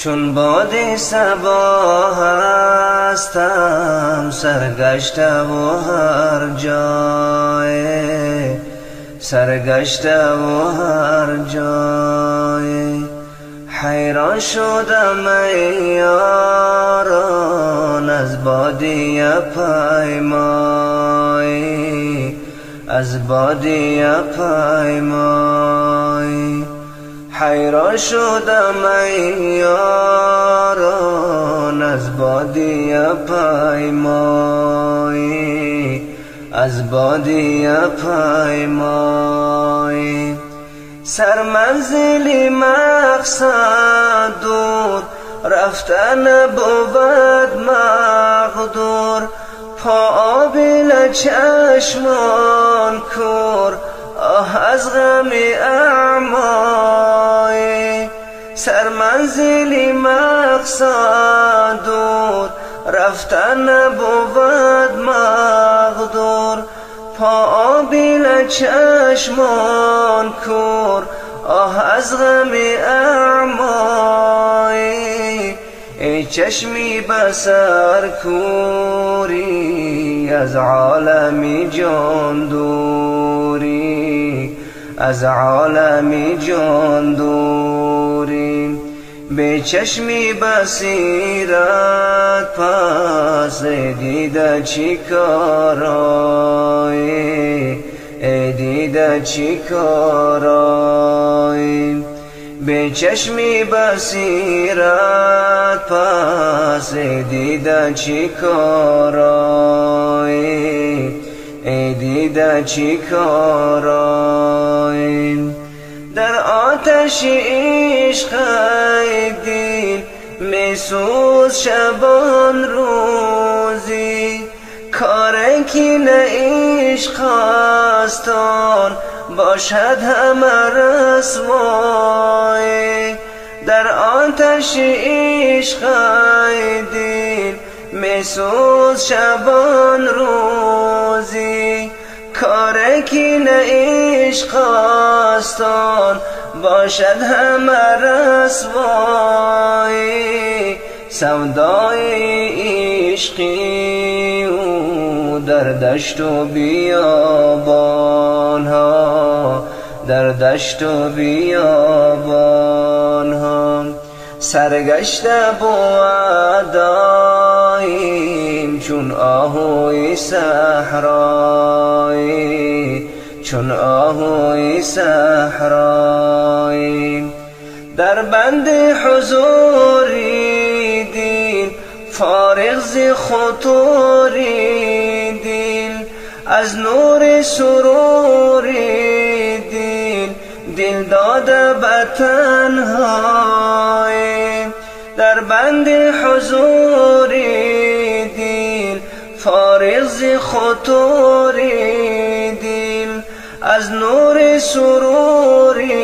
چون باد صبا هستم سرگشته و هر جای سرگشته و هر جای حیران شدم ای یاران از بادیه پیمای از بادیه پیمای حیران شدم ای یاران از بادیه پیمای از بادیه پیمای سرمنزلی مقصد دور رفتن بود مقدور پا آبیل چشمان کور آه از غم اعمای سرمنزلی مقصد دور رفتن بود مقدور پا آبیل چشمان کور آه از غم اعمای ای چشمی بسر کوری از عالمی جان دوری از عالمی جان دوری به چشمی بصیرت پس دیده چی کارایی دیده چی کارایی به چشمی بصیرت پس دیده چی کارایی دیده چی کارایی در آتش عشق دل میسوز شبان روزی کاری که نه عشق هستان باشد همه رسوای در آتش عشق دل میسوز شبان روزی کاری که نه عشق هستان باشد همه رسوای سودای عشقی او در دشت و بیابان ها در دشت و بیابان ها سرگشته بوداییم چون آهوی صحرایی چون آهوی صحرایی در بند حضوری دل فارغ ز خطوری دل از نور سروری دل داده به تنهایی در بند حضوری دل فارغ ز خطوری دل از نور سروری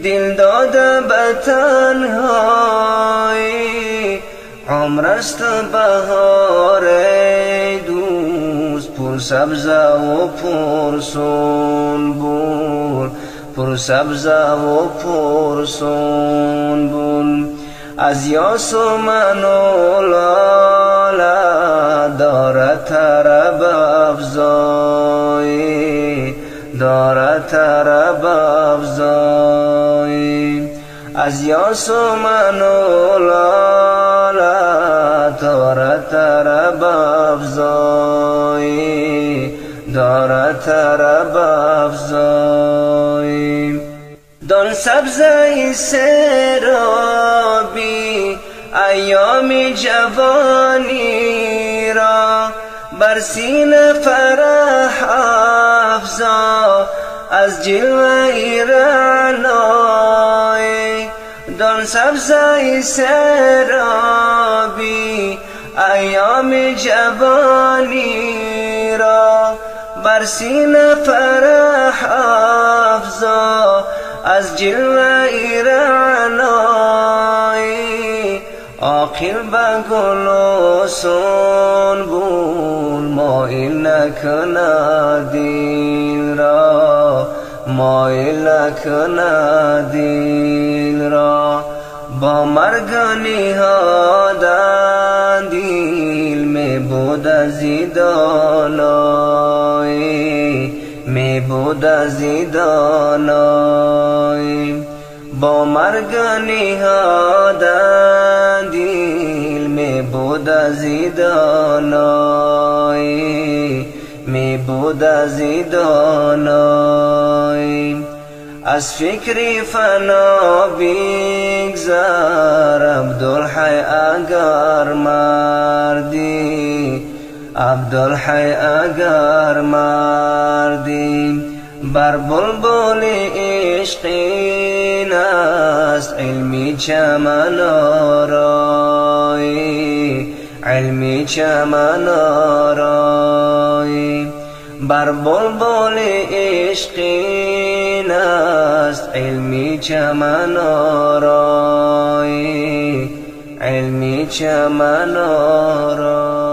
دل داده به تنهایی عمر است بهار دوست پر سبزه و پر سنبل پر سبزه و پر سنبل از یاس و من و لاله دارد طرب افزایی دارد طرب افزایی از یاس و من و لاله دارد طرب افزایی دارد طرب افزایی دان سبزه سرابی ایام جوانی را بر سینه فرح افزا از جلوه رعنای دان سبزه سرابی ایام جوانی را بر سینه فرح افزا از جلوه رعنای عاقل به گل و سنبل مایل نکند دل را مایل نکند دل را با مرگانی ها دندیل می بود ازی دانایی می بود ازی دانایی با مرگانی ها دندیل می بود ازی دانایی می بود ازی دانایی از فکری فنا بگذر عبدالحی اگر مردی عبدالحی اگر مردی بر بلبل عشقین است علمی چمن آرایی علمی چمن آرایی بر بلبل عشقین است علمی چمن آرایی علمی چمن آرایی